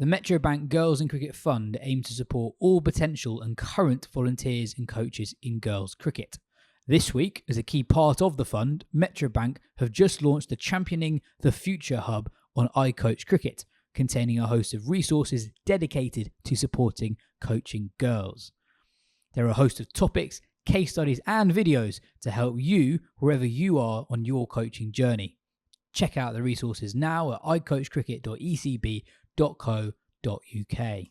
The Metrobank Girls in Cricket Fund aims to support all potential and current volunteers and coaches in girls cricket. This week, as a key part of the fund, Metrobank have just launched the Championing the Future Hub on iCoach Cricket, containing a host of resources dedicated to supporting coaching girls. There are a host of topics, case studies and videos to help you wherever you are on your coaching journey. Check out the resources now at icoachcricket.ecb.co.uk.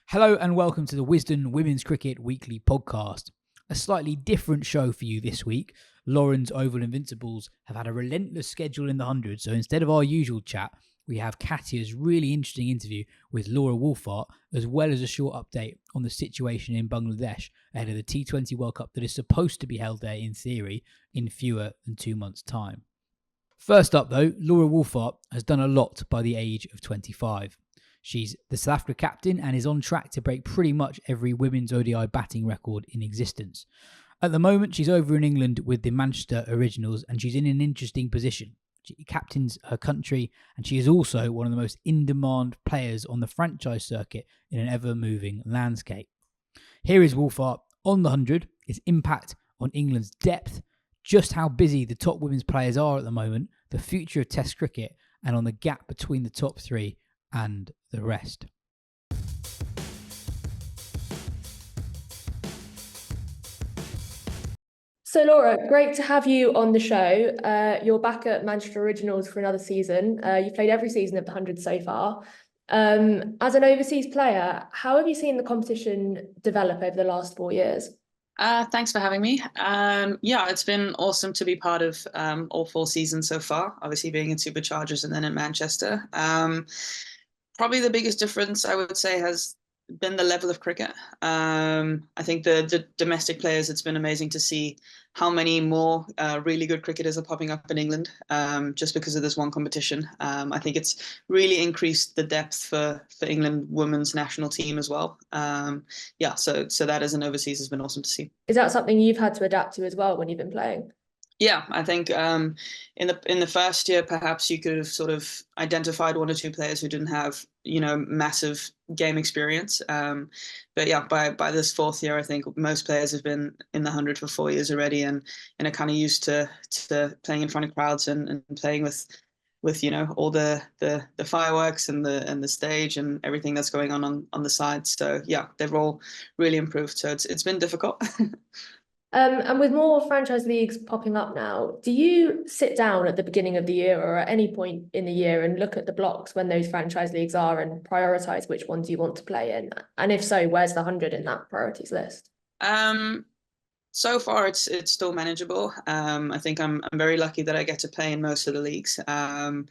Hello and welcome to the Wisden Women's Cricket Weekly Podcast. A slightly different show for you this week. Lauren's Oval Invincibles have had a relentless schedule in the 100, so instead of our usual chat, we have Katya's really interesting interview with Laura Wolvaardt, as well as a short update on the situation in Bangladesh ahead of the T20 World Cup that is supposed to be held there, in theory, in fewer than 2 months' time. First up, though, Laura Wolvaardt has done a lot by the age of 25. She's the South Africa captain and is on track to break pretty much every women's ODI batting record in existence. At the moment, she's over in England with the Manchester Originals and she's in an interesting position. She captains her country and she is also one of the most in-demand players on the franchise circuit in an ever-moving landscape. Here is Wolvaardt on the 100, its impact on England's depth, just how busy the top women's players are at the moment, the future of Test cricket, and on the gap between the top three and the rest. So Laura, great to have you on the show. You're back at Manchester Originals for another season. You've played every season of the 100 so far. As an overseas player, how have you seen the competition develop over the last 4 years? Thanks for having me. It's been awesome to be part of all 4 seasons so far, obviously being in Superchargers and then in Manchester. Probably the biggest difference, I would say, has been the level of cricket. I think the domestic players, it's been amazing to see how many more really good cricketers are popping up in England just because of this one competition. I think it's really increased the depth for England women's national team as well. So that as an overseas has been awesome to see. Is that something you've had to adapt to as well when you've been playing? Yeah, I think in the first year, perhaps you could have sort of identified 1 or 2 players who didn't have, massive game experience. But yeah, by this 4th year, I think most players have been in the 100 for 4 years already and are kind of used to playing in front of crowds and playing with all the fireworks and the stage and everything that's going on the side. So yeah, they've all really improved. So it's been difficult. And with more franchise leagues popping up now, do you sit down at the beginning of the year or at any point in the year and look at the blocks when those franchise leagues are and prioritise which ones you want to play in? And if so, where's the 100 in that priorities list? So far, it's still manageable. I think I'm very lucky that I get to play in most of the leagues. I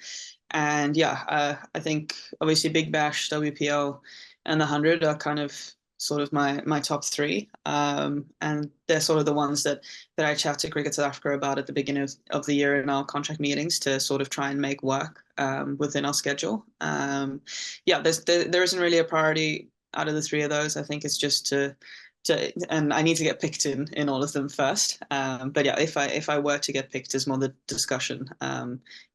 think obviously Big Bash, WPL, and the 100 are kind of sort of my top 3, and they're sort of the ones that I chat to Cricket South Africa about at the beginning of the year in our contract meetings to sort of try and make work within our schedule. There isn't really a priority out of the 3 of those. I think it's just to and I need to get picked in all of them first. If I were to get picked, is more the discussion.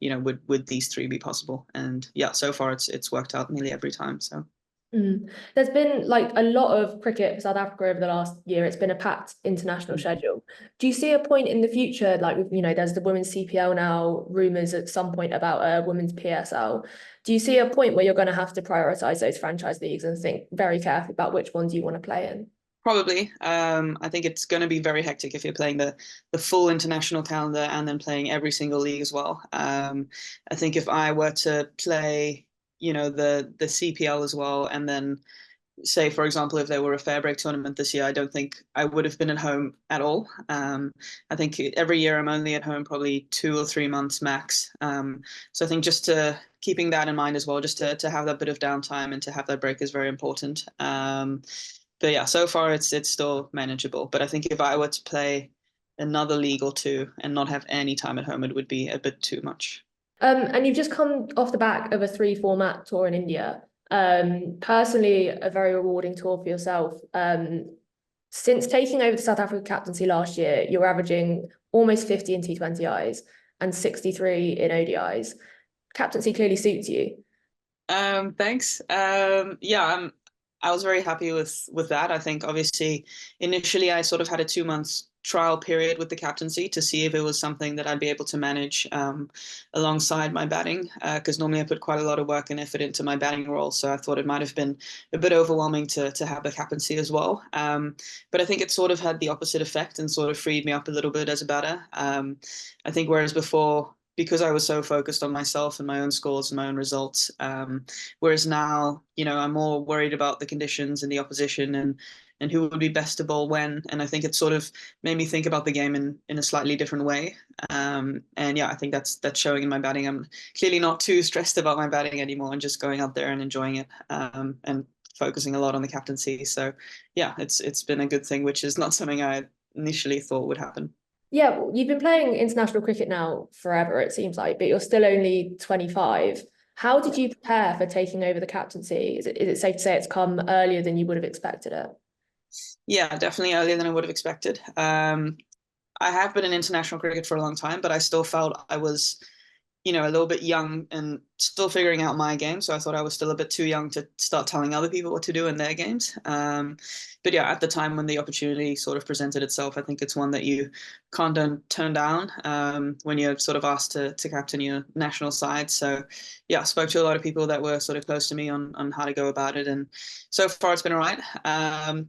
Would these 3 be possible? And yeah, so far it's worked out nearly every time. So. There's been like a lot of cricket for South Africa over the last year. It's been a packed international schedule. Do you see a point in the future, like, there's the women's CPL now, rumours at some point about a women's PSL. Do you see a point where you're going to have to prioritise those franchise leagues and think very carefully about which ones you want to play in? Probably. I think it's going to be very hectic if you're playing the full international calendar and then playing every single league as well. I think if I were to play the CPL as well, and then say, for example, if there were a fair break tournament this year, I don't think I would have been at home at all. I think every year I'm only at home probably 2 or 3 months max. So I think just keeping that in mind as well, just to have that bit of downtime and to have that break is very important. But yeah, so far it's still manageable. But I think if I were to play another league or 2 and not have any time at home, it would be a bit too much. And you've just come off the back of a 3-format tour in India. Personally, a very rewarding tour for yourself. Since taking over the South Africa captaincy last year, you're averaging almost 50 in T20Is and 63 in ODIs. Captaincy clearly suits you. Thanks. I was very happy with that. I think obviously initially I sort of had a 2 months trial period with the captaincy to see if it was something that I'd be able to manage alongside my batting, because normally I put quite a lot of work and effort into my batting role. So I thought it might have been a bit overwhelming to have the captaincy as well. But I think it sort of had the opposite effect and sort of freed me up a little bit as a batter. I think whereas before, because I was so focused on myself and my own scores and my own results. Whereas now, I'm more worried about the conditions and the opposition and who would be best to bowl when. And I think it sort of made me think about the game in a slightly different way. And yeah, I think that's showing in my batting. I'm clearly not too stressed about my batting anymore and just going out there and enjoying it, and focusing a lot on the captaincy. So yeah, it's been a good thing, which is not something I initially thought would happen. Yeah, well, you've been playing international cricket now forever, it seems like, but you're still only 25. How did you prepare for taking over the captaincy? Is it safe to say it's come earlier than you would have expected it? Yeah, definitely earlier than I would have expected. I have been in international cricket for a long time, but I still felt I was, a little bit young and still figuring out my game. So I thought I was still a bit too young to start telling other people what to do in their games. But yeah, at the time when the opportunity sort of presented itself, I think it's one that you can't turn down when you're sort of asked to captain your national side. So yeah, I spoke to a lot of people that were sort of close to me on how to go about it. And so far it's been all right.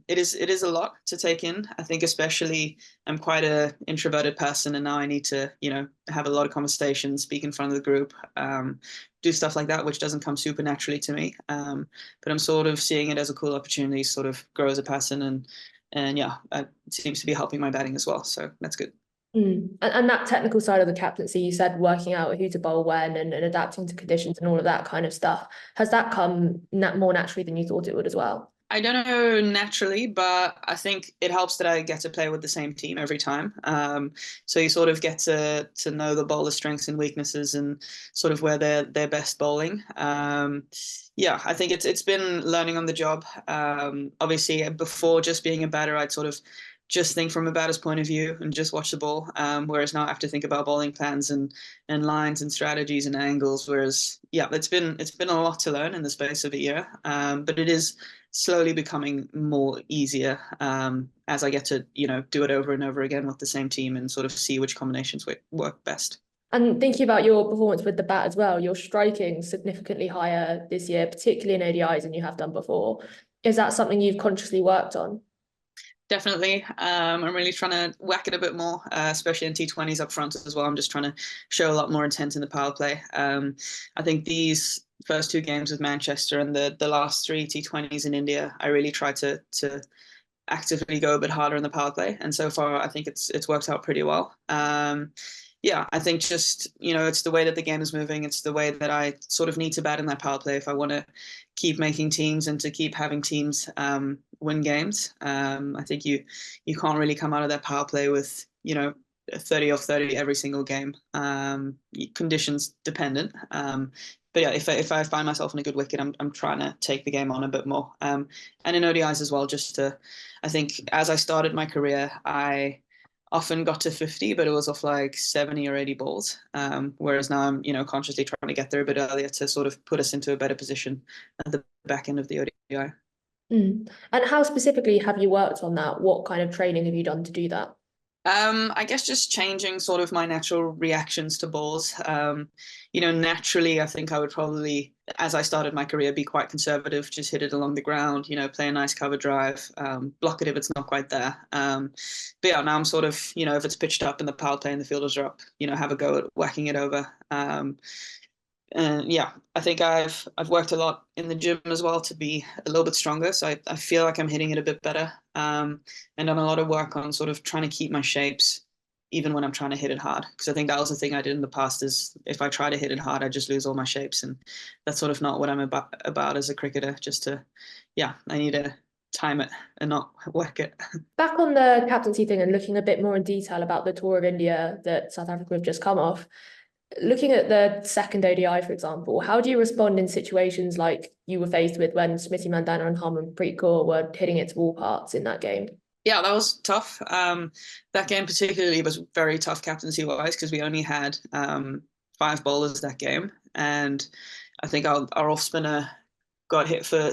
It is a lot to take in. I think especially I'm quite an introverted person, and now I need to, have a lot of conversations, speak in front of the group, do stuff like that, which doesn't come super naturally to me. But I'm sort of seeing it as a cool opportunity to sort of grow as a person, and yeah, it seems to be helping my batting as well. So that's good. And that technical side of the captaincy, you said working out who to bowl when and adapting to conditions and all of that kind of stuff. Has that come more naturally than you thought it would as well? I don't know naturally, but I think it helps that I get to play with the same team every time. So you sort of get to know the bowler's strengths and weaknesses and sort of where they're best bowling. Yeah, I think it's been learning on the job. Obviously, before just being a batter, I'd sort of just think from a batter's point of view and just watch the ball. Whereas now I have to think about bowling plans and lines and strategies and angles. Whereas yeah, it's been a lot to learn in the space of a year. But it is slowly becoming more easier as I get to do it over and over again with the same team and sort of see which combinations work best. And thinking about your performance with the bat as well, you're striking significantly higher this year, particularly in ODIs than you have done before. Is that something you've consciously worked on? Definitely. I'm really trying to whack it a bit more, especially in T20s up front as well. I'm just trying to show a lot more intent in the power play. I think these first two games with Manchester and the last three T20s in India, I really tried to actively go a bit harder in the power play. And so far, I think it's worked out pretty well. Yeah, I think just, it's the way that the game is moving. It's the way that I sort of need to bat in that power play if I want to keep making teams and to keep having teams win games. I think you can't really come out of that power play with, 30 off 30 every single game. Conditions dependent. But yeah, if I find myself in a good wicket, I'm trying to take the game on a bit more. And in ODIs as well, I think as I started my career, I often got to 50, but it was off like 70 or 80 balls. Whereas now I'm, consciously trying to get there a bit earlier to sort of put us into a better position at the back end of the ODI. And how specifically have you worked on that? What kind of training have you done to do that? I guess just changing sort of my natural reactions to balls. Naturally, I think I would probably, as I started my career, be quite conservative, just hit it along the ground, play a nice cover drive, block it if it's not quite there. But yeah, now I'm sort of, if it's pitched up and the power play and the fielders are up, have a go at whacking it over. And yeah, I think I've worked a lot in the gym as well to be a little bit stronger. So I feel like I'm hitting it a bit better. And done a lot of work on sort of trying to keep my shapes, even when I'm trying to hit it hard. Because I think that was the thing I did in the past is if I try to hit it hard, I just lose all my shapes. And that's sort of not what I'm about as a cricketer. I need to time it and not whack it. Back on the captaincy thing and looking a bit more in detail about the tour of India that South Africa have just come off. Looking at the second ODI, for example, how do you respond in situations like you were faced with when Smriti Mandhana and Harmanpreet Kaur were hitting it to Wolvaardt in that game? Yeah, that was tough. That game particularly was very tough captaincy-wise because we only had 5 bowlers that game. And I think our off spinner got hit for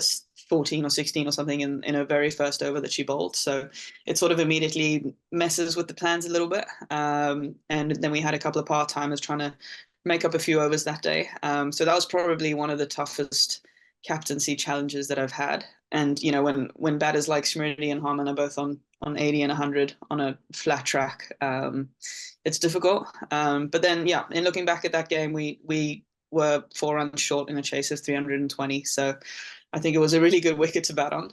14 or 16 or something in a very first over that she bowled. So it sort of immediately messes with the plans a little bit. And then we had a couple of part-timers trying to make up a few overs that day. So that was probably one of the toughest captaincy challenges that I've had. And, you know, when batters like Smriti and Harman are both on 80 and 100 on a flat track, it's difficult. But then, yeah, in looking back at that game, we were 4 runs short in a chase of 320. So I think it was a really good wicket to bat on.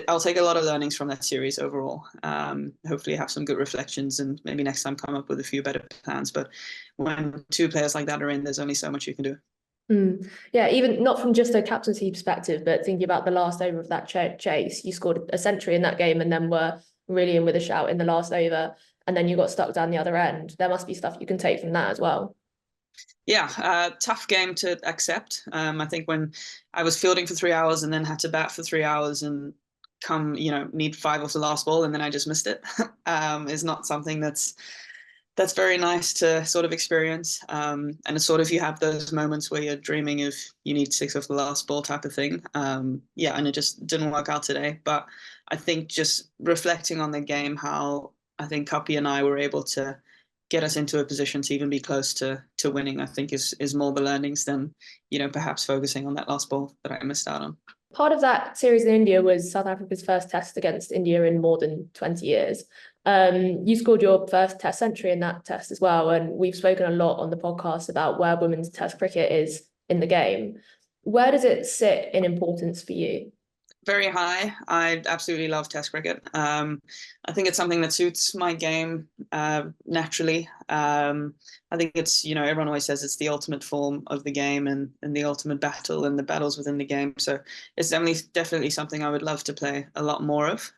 I'll take a lot of learnings from that series overall. Hopefully have some good reflections and maybe next time come up with a few better plans. But when two players like that are in, there's only so much you can do. Yeah, even not from just a captaincy perspective, but thinking about the last over of that chase, you scored a century in that game and then were really in with a shout in the last over, and then you got stuck down the other end. There must be stuff you can take from that as well. Yeah, tough game to accept. I think when I was fielding for 3 hours and then had to bat for 3 hours and need 5 off the last ball and then I just missed it, is not something that's very nice to sort of experience. And it's sort of, you have those moments where you're dreaming of you need 6 off the last ball type of thing. And it just didn't work out today. But I think just reflecting on the game, how I think Katya and I were able to get us into a position to even be close to winning, I think is more the learnings than, perhaps focusing on that last ball that I missed out on. Part of that series in India was South Africa's first test against India in more than 20 years. You scored your first test century in that test as well. And we've spoken a lot on the podcast about where women's test cricket is in the game. Where does it sit in importance for you? Very high. I absolutely love test cricket. I think it's something that suits my game naturally. I think it's, everyone always says it's the ultimate form of the game and the ultimate battle and the battles within the game. So it's definitely something I would love to play a lot more of.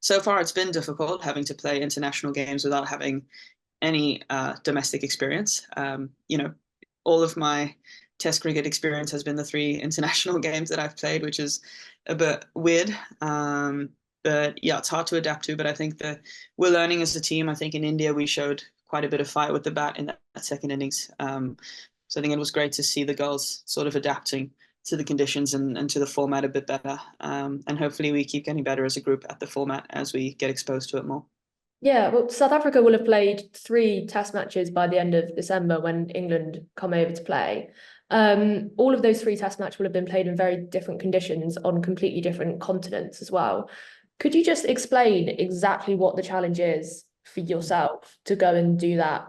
So far, it's been difficult having to play international games without having any domestic experience. All of my Test cricket experience has been the 3 international games that I've played, which is a bit weird. But yeah, it's hard to adapt to. But I think that we're learning as a team. I think in India we showed quite a bit of fight with the bat in that second innings. So I think it was great to see the girls sort of adapting to the conditions and to the format a bit better. And hopefully we keep getting better as a group at the format as we get exposed to it more. Yeah, well, South Africa will have played 3 test matches by the end of December when England come over to play. All of those 3 test matches will have been played in very different conditions on completely different continents as well. Could you just explain exactly what the challenge is for yourself to go and do that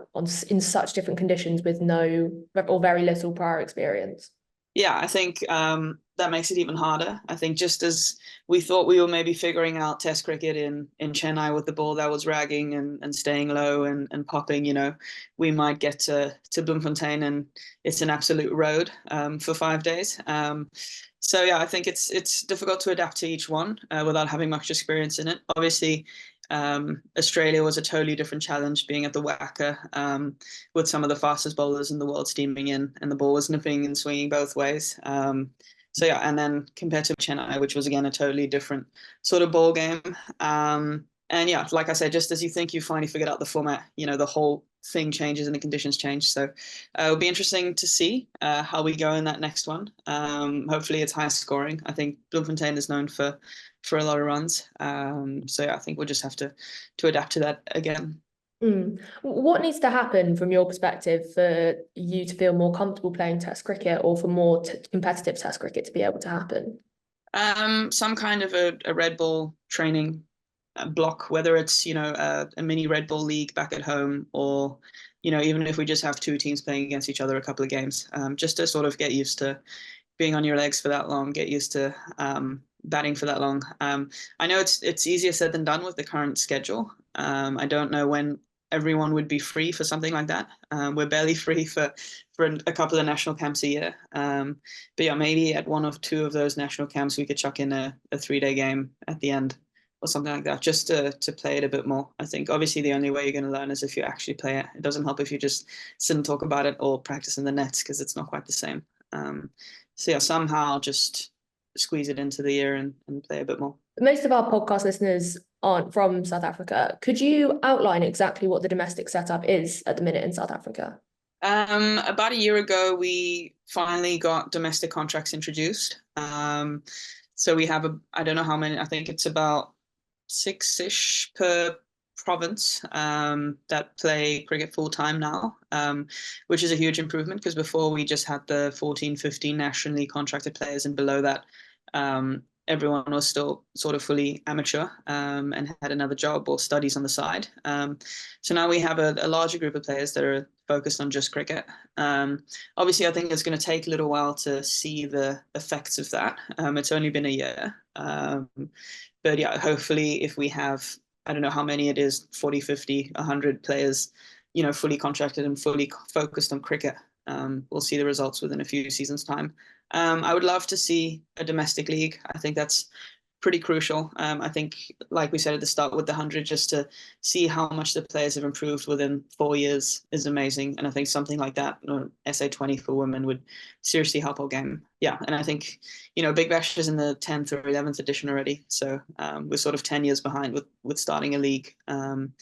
in such different conditions with no or very little prior experience? Yeah, I think that makes it even harder. I think just as we thought we were maybe figuring out Test cricket in Chennai with the ball that was ragging and staying low and popping, we might get to Bloemfontein and it's an absolute road for 5 days. So yeah, I think it's difficult to adapt to each one without having much experience in it. Obviously, Australia was a totally different challenge, being at the Wacker with some of the fastest bowlers in the world steaming in, and the ball was nipping and swinging both ways. So yeah, and then compared to Chennai, which was again a totally different sort of ball game. And yeah, like I said, just as you think you finally figured out the format, the whole thing changes and the conditions change. So it'll be interesting to see how we go in that next one. Hopefully it's high scoring. I think Bloemfontein is known for a lot of runs. So yeah, I think we'll just have to adapt to that again. What needs to happen from your perspective for you to feel more comfortable playing Test cricket or for more competitive Test cricket to be able to happen? Some kind of a red ball training block, whether it's a mini red ball league back at home, or even if we just have 2 teams playing against each other a couple of games, just to sort of get used to being on your legs for that long, get used to batting for that long. I know it's easier said than done with the current schedule. I don't know when everyone would be free for something like that. We're barely free for a couple of national camps a year. But yeah, maybe at 1 or 2 of those national camps we could chuck in a 3-day game at the end or something like that, just to play it a bit more. I think obviously the only way you're going to learn is if you actually play it. It doesn't help if you just sit and talk about it or practice in the nets, because it's not quite the same. So yeah, somehow just squeeze it into the year and play a bit more. Most of our podcast listeners aren't from South Africa. Could you outline exactly what the domestic setup is at the minute in South Africa? About a year ago, we finally got domestic contracts introduced. So we have I don't know how many, I think it's about six-ish per province that play cricket full time now, which is a huge improvement because before we just had the 14, 15 nationally contracted players, and below that, everyone was still sort of fully amateur and had another job or studies on the side. So now we have a larger group of players that are focused on just cricket. Obviously, I think it's going to take a little while to see the effects of that. It's only been a year. But yeah, hopefully if we have, I don't know how many it is, 40, 50, 100 players, fully contracted and fully focused on cricket, we'll see the results within a few seasons' time. I would love to see a domestic league. I think that's pretty crucial. I think, like we said at the start with the 100, just to see how much the players have improved within 4 years is amazing. And I think something like that, SA20 for women, would seriously help our game. Yeah, and I think, Big Bash is in the 10th or 11th edition already. So we're sort of 10 years behind with starting a league. And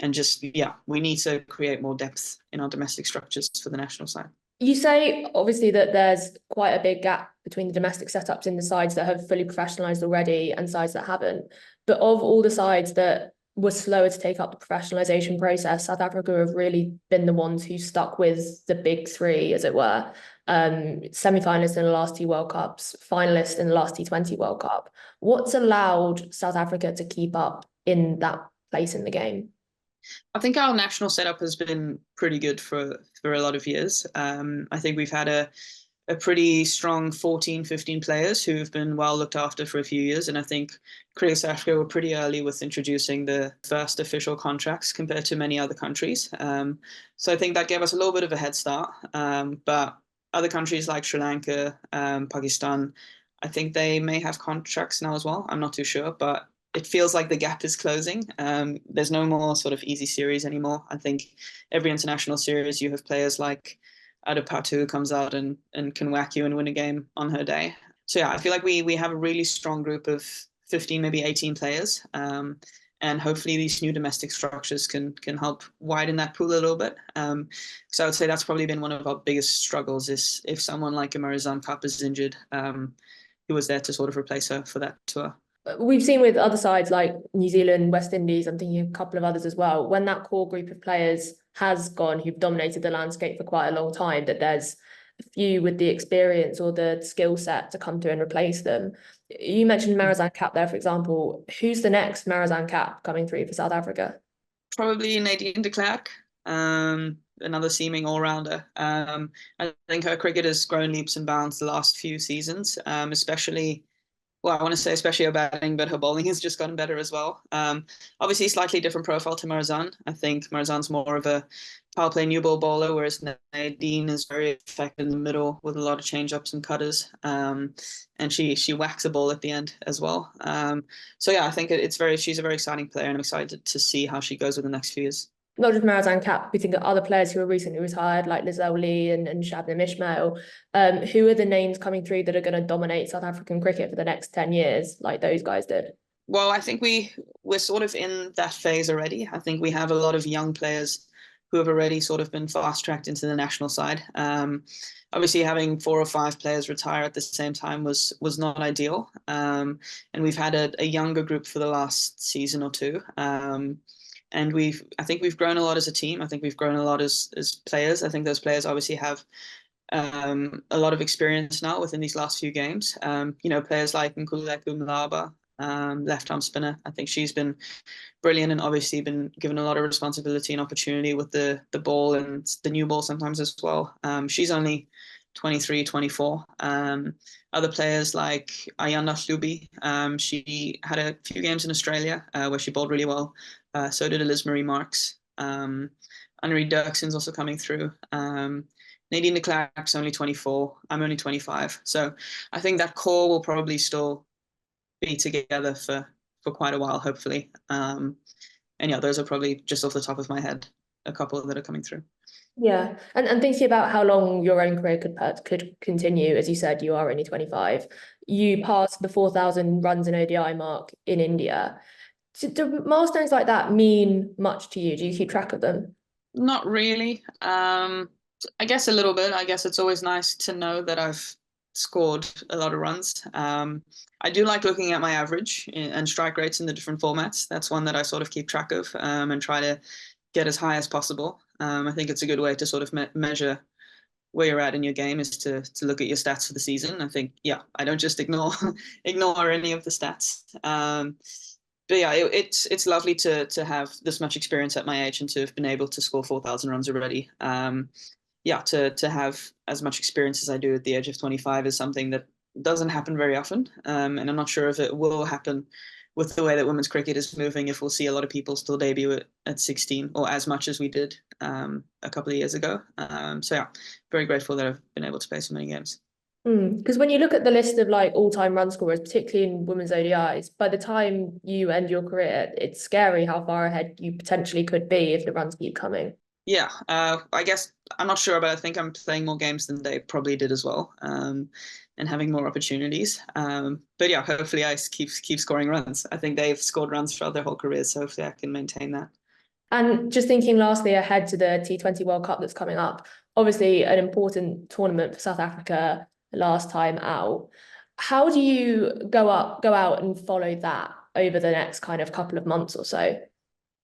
just, yeah, we need to create more depth in our domestic structures for the national side. You say, obviously, that there's quite a big gap between the domestic setups in the sides that have fully professionalised already and sides that haven't. But of all the sides that were slower to take up the professionalisation process, South Africa have really been the ones who stuck with the big three, as it were. Semi-finalists in the last 2 World Cups, finalists in the last T20 World Cup. What's allowed South Africa to keep up in that place in the game? I think our national setup has been pretty good for a lot of years. I think we've had a pretty strong 14, 15 players who've been well looked after for a few years. And I think Cricket South Africa were pretty early with introducing the first official contracts compared to many other countries. So I think that gave us a little bit of a head start. But other countries like Sri Lanka, Pakistan, I think they may have contracts now as well. I'm not too sure, but it feels like the gap is closing. There's no more sort of easy series anymore. I think every international series, you have players like Adapatu who comes out and can whack you and win a game on her day. So yeah, I feel like we have a really strong group of 15, maybe 18 players. And hopefully these new domestic structures can help widen that pool a little bit. So I would say that's probably been one of our biggest struggles, is if someone like a Marizanne Kapp is injured, who was there to sort of replace her for that tour. We've seen with other sides like New Zealand, West Indies, I'm thinking a couple of others as well, when that core group of players has gone, who've dominated the landscape for quite a long time, that there's a few with the experience or the skill set to come through and replace them. You mentioned Marizanne Kapp there, for example. Who's the next Marizanne Kapp coming through for South Africa? Probably Nadine de Klerk, another seaming all-rounder. I think her cricket has grown leaps and bounds the last few seasons, especially... Well, I want to say especially her batting, but her bowling has just gotten better as well. Obviously, slightly different profile to Marizanne. I think Marizanne's more of a power play new ball bowler, whereas Nadine is very effective in the middle with a lot of change-ups and cutters. And she whacks a ball at the end as well. So yeah, I think she's a very exciting player, and I'm excited to see how she goes over the next few years. Not just Marizanne Kapp, we think of other players who are recently retired, like Lizelle Lee and Shabnam Ismail. Who are the names coming through that are going to dominate South African cricket for the next 10 years, like those guys did? Well, I think we're sort of in that phase already. I think we have a lot of young players who have already sort of been fast-tracked into the national side. Obviously, having 4 or 5 players retire at the same time was not ideal. And we've had a younger group for the last season or two. And I think we've grown a lot as a team. I think we've grown a lot as players. I think those players obviously have a lot of experience now within these last few games. Players like Nkululeko Mlaba, left-arm spinner. I think she's been brilliant and obviously been given a lot of responsibility and opportunity with the ball and the new ball sometimes as well. She's only 23, 24. Other players like Ayanda Hlubi, she had a few games in Australia where she bowled really well. So did Liz Marie Marks. Annerie Dirkson's also coming through. Nadine de Klerk's only 24. I'm only 25. So I think that core will probably still be together for quite a while, hopefully. And yeah, those are probably just off the top of my head, a couple that are coming through. Yeah, and thinking about how long your own career could continue, as you said, you are only 25. You passed the 4,000 runs in ODI mark in India. Do milestones like that mean much to you? Do you keep track of them? Not really. To I guess a little bit. I guess it's always nice to know that I've scored a lot of runs. I do like looking at my average and strike rates in the different formats. That's one that I sort of keep track of, and try to get as high as possible. I think it's a good way to sort of measure where you're at in your game, is to look at your stats for the season. I think, yeah, I don't just ignore any of the stats. But yeah, it's lovely to have this much experience at my age and to have been able to score 4,000 runs already. Yeah, to have as much experience as I do at the age of 25 is something that doesn't happen very often. And I'm not sure if it will happen with the way that women's cricket is moving, if we'll see a lot of people still debut at 16 or as much as we did a couple of years ago. So yeah, very grateful that I've been able to play so many games. Because when you look at the list of like all-time run scorers, particularly in women's ODIs, by the time you end your career, it's scary how far ahead you potentially could be if the runs keep coming. Yeah, I guess I'm not sure, but I think I'm playing more games than they probably did as well, and having more opportunities. But yeah, hopefully I keep scoring runs. I think they've scored runs throughout their whole careers, so hopefully I can maintain that. And just thinking lastly ahead to the T20 World Cup that's coming up, obviously an important tournament for South Africa last time out. How do you go out and follow that over the next kind of couple of months or so?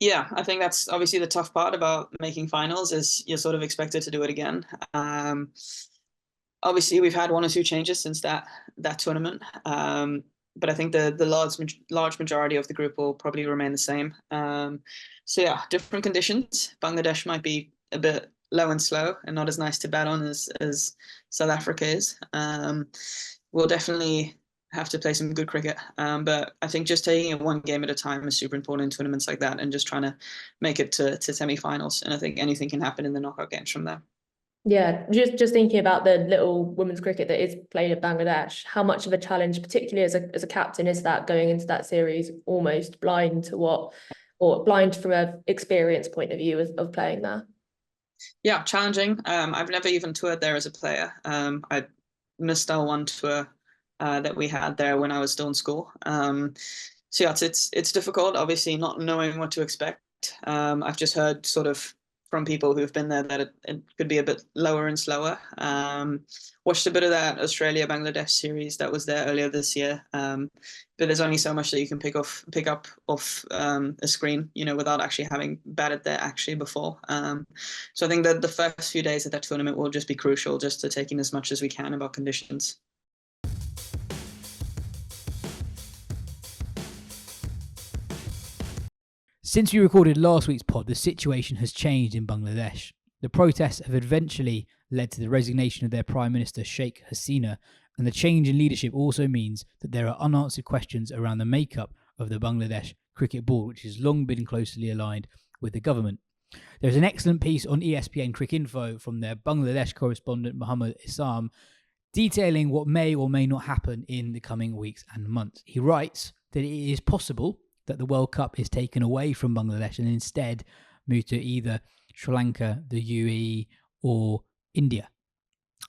Yeah, I think that's obviously the tough part about making finals, is you're sort of expected to do it again. Obviously, we've had one or two changes since that tournament, but I think the large majority of the group will probably remain the same. So yeah, different conditions. Bangladesh might be a bit low and slow and not as nice to bat on as South Africa is. We'll definitely have to play some good cricket. But I think just taking it one game at a time is super important in tournaments like that, and just trying to make it to semi-finals. And I think anything can happen in the knockout games from there. Yeah, just thinking about the little women's cricket that is played in Bangladesh, how much of a challenge, particularly as a captain, is that going into that series almost blind to or blind from an experience point of view of playing there? Yeah, challenging. I've never even toured there as a player. I missed our one tour that we had there when I was still in school. So yeah, it's difficult, obviously, not knowing what to expect. I've just heard sort of from people who've been there that it could be a bit lower and slower. Watched a bit of that Australia-Bangladesh series that was there earlier this year. But there's only so much that you can pick up off a screen, without actually having batted there actually before. So I think that the first few days of that tournament will just be crucial, just to take in as much as we can about conditions. Since we recorded last week's pod, the situation has changed in Bangladesh. The protests have eventually led to the resignation of their Prime Minister Sheikh Hasina, and the change in leadership also means that there are unanswered questions around the makeup of the Bangladesh Cricket Board, which has long been closely aligned with the government. There's an excellent piece on ESPN Cricinfo from their Bangladesh correspondent Muhammad Isam, detailing what may or may not happen in the coming weeks and months. He writes that it is possible that the World Cup is taken away from Bangladesh and instead moved to either Sri Lanka, the UAE, or India.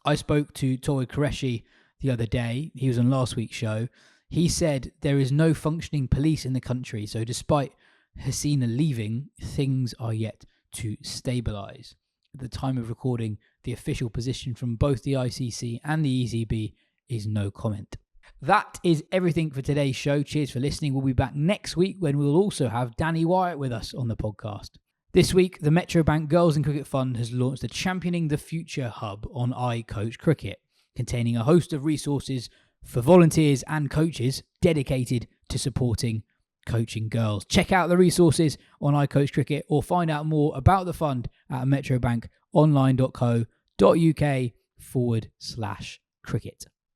I spoke to Tawid Qureshi the other day. He was on last week's show. He said there is no functioning police in the country, so despite Hasina leaving, things are yet to stabilise. At the time of recording, the official position from both the ICC and the ECB is no comment. That is everything for today's show. Cheers for listening. We'll be back next week when we'll also have Danny Wyatt with us on the podcast. This week, the Metro Bank Girls in Cricket Fund has launched a Championing the Future hub on iCoach Cricket, containing a host of resources for volunteers and coaches dedicated to supporting coaching girls. Check out the resources on iCoach Cricket or find out more about the fund at metrobankonline.co.uk/cricket.